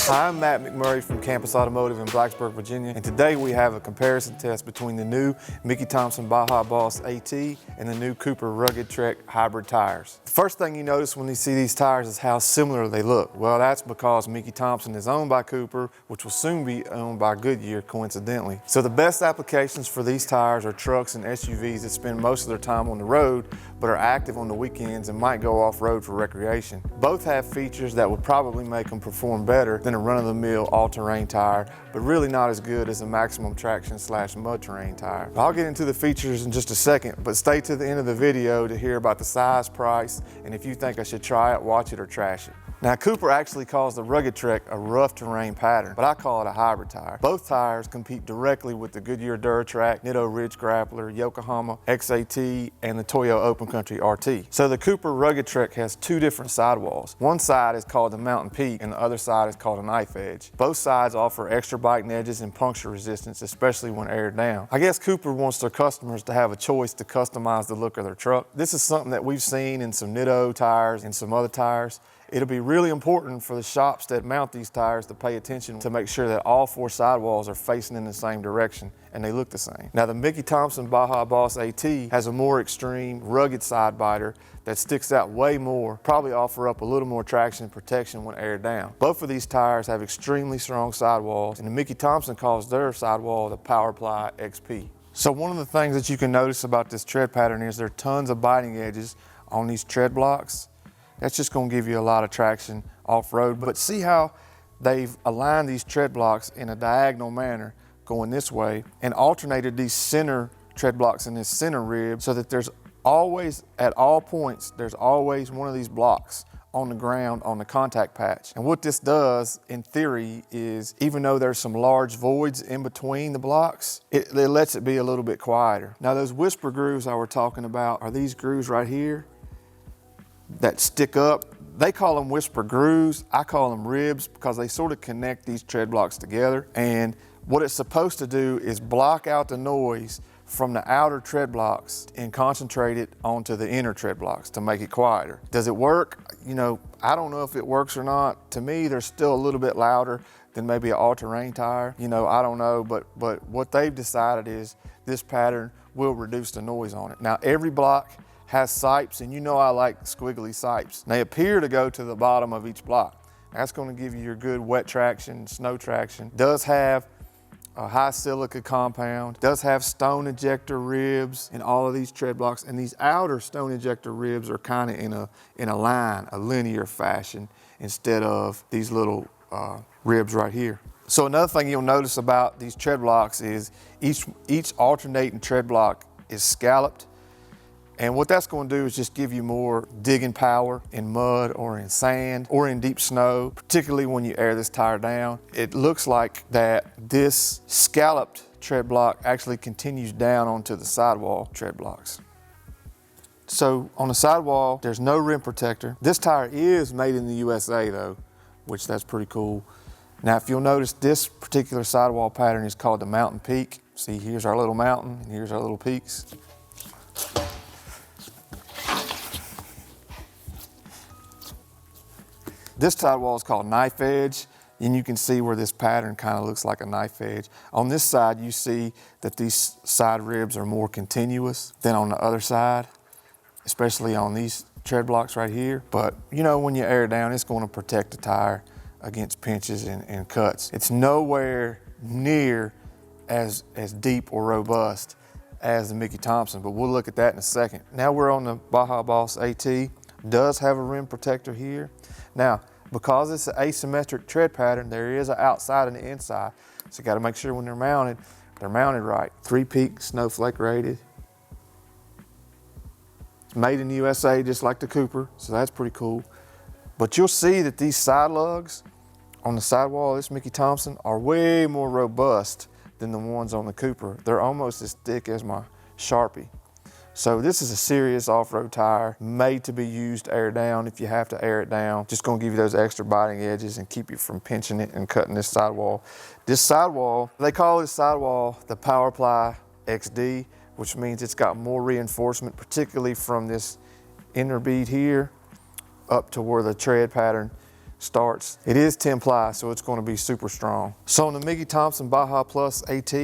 Hi, I'm Matt McMurray from Campus Automotive in Blacksburg, Virginia, and today we have a comparison test between the new Mickey Thompson Baja Boss AT and the new Cooper Rugged Trek hybrid tires. The first thing you notice when you see these tires is how similar they look. Well, that's because Mickey Thompson is owned by Cooper, which will soon be owned by Goodyear, coincidentally. So the best applications for these tires are trucks and SUVs that spend most of their time on the road, but are active on the weekends and might go off-road for recreation. Both have features that would probably make them perform better than a run-of-the-mill all-terrain tire, but really not as good as a maximum traction / mud terrain tire. I'll get into the features in just a second, but stay to the end of the video to hear about the size, price, and if you think I should try it, watch it, or trash it. Now, Cooper actually calls the Rugged Trek a rough terrain pattern, but I call it a hybrid tire. Both tires compete directly with the Goodyear Duratrac, Nitto Ridge Grappler, Yokahama X-AT, and the Toyo Open Country RT. So the Cooper Rugged Trek has two different sidewalls. One side is called the Mountain Peak, and the other side is called a Knife Edge. Both sides offer extra biting edges and puncture resistance, especially when aired down. I guess Cooper wants their customers to have a choice to customize the look of their truck. This is something that we've seen in some Nitto tires and some other tires. It'll be really important for the shops that mount these tires to pay attention to make sure that all four sidewalls are facing in the same direction and they look the same. Now, the Mickey Thompson Baja Boss AT has a more extreme, rugged side biter that sticks out way more, probably offer up a little more traction and protection when aired down. Both of these tires have extremely strong sidewalls, and the Mickey Thompson calls their sidewall the PowerPly XP. So one of the things that you can notice about this tread pattern is there are tons of biting edges on these tread blocks. That's just going to give you a lot of traction off-road. But see how they've aligned these tread blocks in a diagonal manner going this way and alternated these center tread blocks in this center rib so that there's always, at all points, there's always one of these blocks on the ground on the contact patch. And what this does in theory is, even though there's some large voids in between the blocks, it lets it be a little bit quieter. Now, those whisper grooves I were talking about are these grooves right here that stick up. They call them whisper grooves. I call them ribs because they sort of connect these tread blocks together. And what it's supposed to do is block out the noise from the outer tread blocks and concentrate it onto the inner tread blocks to make it quieter. Does it work? You know, I don't know if it works or not. To me, they're still a little bit louder than maybe an all-terrain tire. You know, I don't know, but what they've decided is this pattern will reduce the noise on it. Now, every block has sipes, and you know I like squiggly sipes. They appear to go to the bottom of each block. That's going to give you your good wet traction, snow traction. Does have a high silica compound, does have stone ejector ribs in all of these tread blocks, and these outer stone ejector ribs are kind of in a line, a linear fashion, instead of these little ribs right here. So another thing you'll notice about these tread blocks is each alternating tread block is scalloped. And what that's going to do is just give you more digging power in mud or in sand or in deep snow, particularly when you air this tire down. It looks like that this scalloped tread block actually continues down onto the sidewall tread blocks. So on the sidewall, there's no rim protector. This tire is made in the USA though, which that's pretty cool. Now, if you'll notice, this particular sidewall pattern is called the Mountain Peak. See, here's our little mountain and here's our little peaks. This sidewall is called Knife Edge, and you can see where this pattern kind of looks like a knife edge. On this side, you see that these side ribs are more continuous than on the other side, especially on these tread blocks right here. But you know, when you air down, it's going to protect the tire against pinches and cuts. It's nowhere near as deep or robust as the Mickey Thompson, but we'll look at that in a second. Now we're on the Baja Boss AT. Does have a rim protector here. Now, because it's an asymmetric tread pattern, there is an outside and an inside. So you got to make sure when they're mounted right. 3-peak snowflake rated. It's made in the USA just like the Cooper, so that's pretty cool. But you'll see that these side lugs on the sidewall of this Mickey Thompson are way more robust than the ones on the Cooper. They're almost as thick as my Sharpie. So this is a serious off-road tire made to be used air down if you have to air it down. Just gonna give you those extra biting edges and keep you from pinching it and cutting this sidewall. This sidewall, they call this sidewall the PowerPly XD, which means it's got more reinforcement, particularly from this inner bead here up to where the tread pattern starts. It is 10 ply, so it's going to be super strong. So on the Mickey Thompson Baja Plus AT,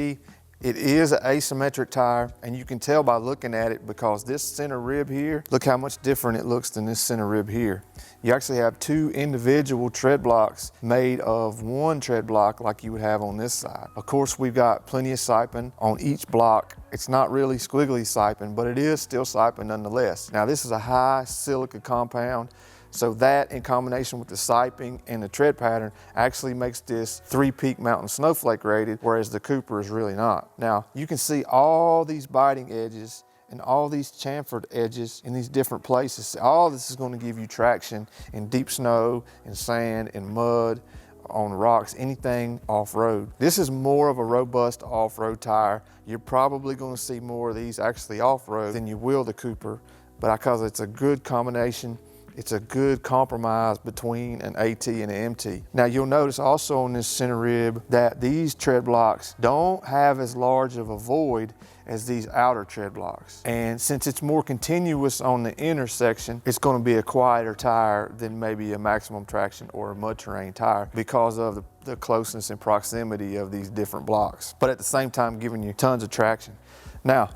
it is an asymmetric tire, and you can tell by looking at it because this center rib here, look how much different it looks than this center rib here. You actually have two individual tread blocks made of one tread block like you would have on this side. Of course, we've got plenty of siping on each block. It's not really squiggly siping, but it is still siping nonetheless. Now, this is a high silica compound, so that in combination with the siping and the tread pattern actually makes this 3-peak mountain snowflake rated, whereas the Cooper is really not. Now, you can see all these biting edges and all these chamfered edges in these different places. All this is going to give you traction in deep snow, in sand, in mud, on rocks, anything off-road. This is more of a robust off-road tire. You're probably going to see more of these actually off-road than you will the Cooper, but because it's a good combination, it's a good compromise between an AT and an MT. Now you'll notice also on this center rib that these tread blocks don't have as large of a void as these outer tread blocks. And since it's more continuous on the inner section, it's going to be a quieter tire than maybe a maximum traction or a mud terrain tire because of the closeness and proximity of these different blocks, but at the same time giving you tons of traction. Now,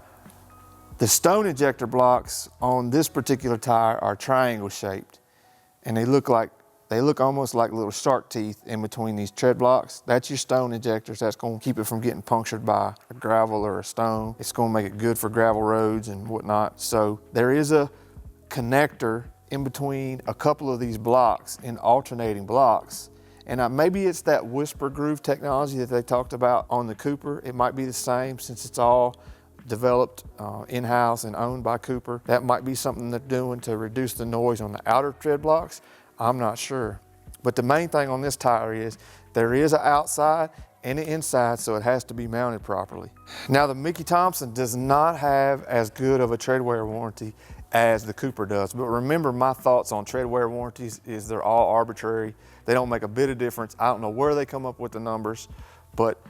the stone injector blocks on this particular tire are triangle shaped, and they look almost like little shark teeth in between these tread blocks. That's your stone injectors. That's going to keep it from getting punctured by a gravel or a stone. It's going to make it good for gravel roads and whatnot. So there is a connector in between a couple of these blocks in alternating blocks. And maybe it's that whisper groove technology that they talked about on the Cooper. It might be the same since it's all developed in-house and owned by Cooper. That might be something they're doing to reduce the noise on the outer tread blocks. I'm not sure. But the main thing on this tire is there is an outside and an inside, so it has to be mounted properly. Now, the Mickey Thompson does not have as good of a tread wear warranty as the Cooper does. But remember, my thoughts on tread wear warranties is they're all arbitrary. They don't make a bit of difference. I don't know where they come up with the numbers, but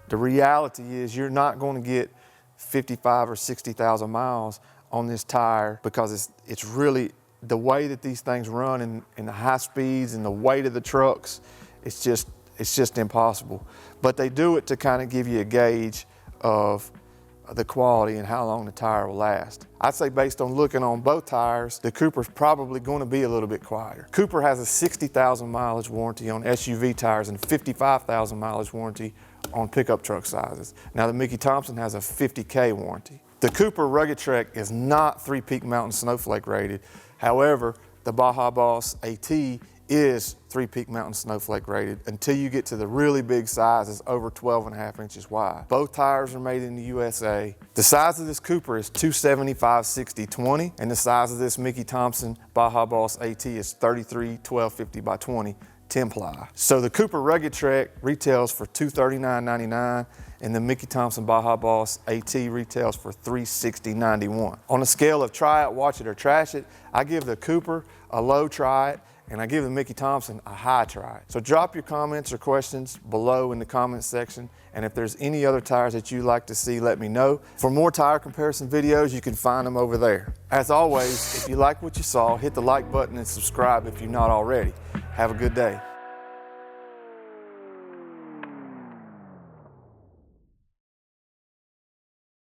the reality is you're not going to get 55 or 60,000 miles on this tire because it's really the way that these things run and the high speeds and the weight of the trucks. It's just impossible. But they do it to kind of give you a gauge of the quality and how long the tire will last. I'd say based on looking on both tires, the Cooper's probably going to be a little bit quieter. Cooper has a 60,000 mileage warranty on SUV tires and 55,000 mileage warranty on pickup truck sizes. Now the Mickey Thompson has a 50K warranty. The Cooper Rugged Trek is not 3-peak mountain snowflake rated. However, the Baja Boss AT is 3-peak mountain snowflake rated until you get to the really big sizes over 12.5 inches wide. Both tires are made in the USA. The size of this Cooper is 275/60/20, and the size of this Mickey Thompson Baja Boss AT is 33/1250 by 20. 10 ply. So the Cooper Rugged Trek retails for $239.99 and the Mickey Thompson Baja Boss AT retails for $360.91. On a scale of try it, watch it, or trash it, I give the Cooper a low try it and I give the Mickey Thompson a high try it. So drop your comments or questions below in the comments section, and if there's any other tires that you'd like to see, let me know. For more tire comparison videos, you can find them over there. As always, if you like what you saw, hit the like button and subscribe if you're not already. Have a good day.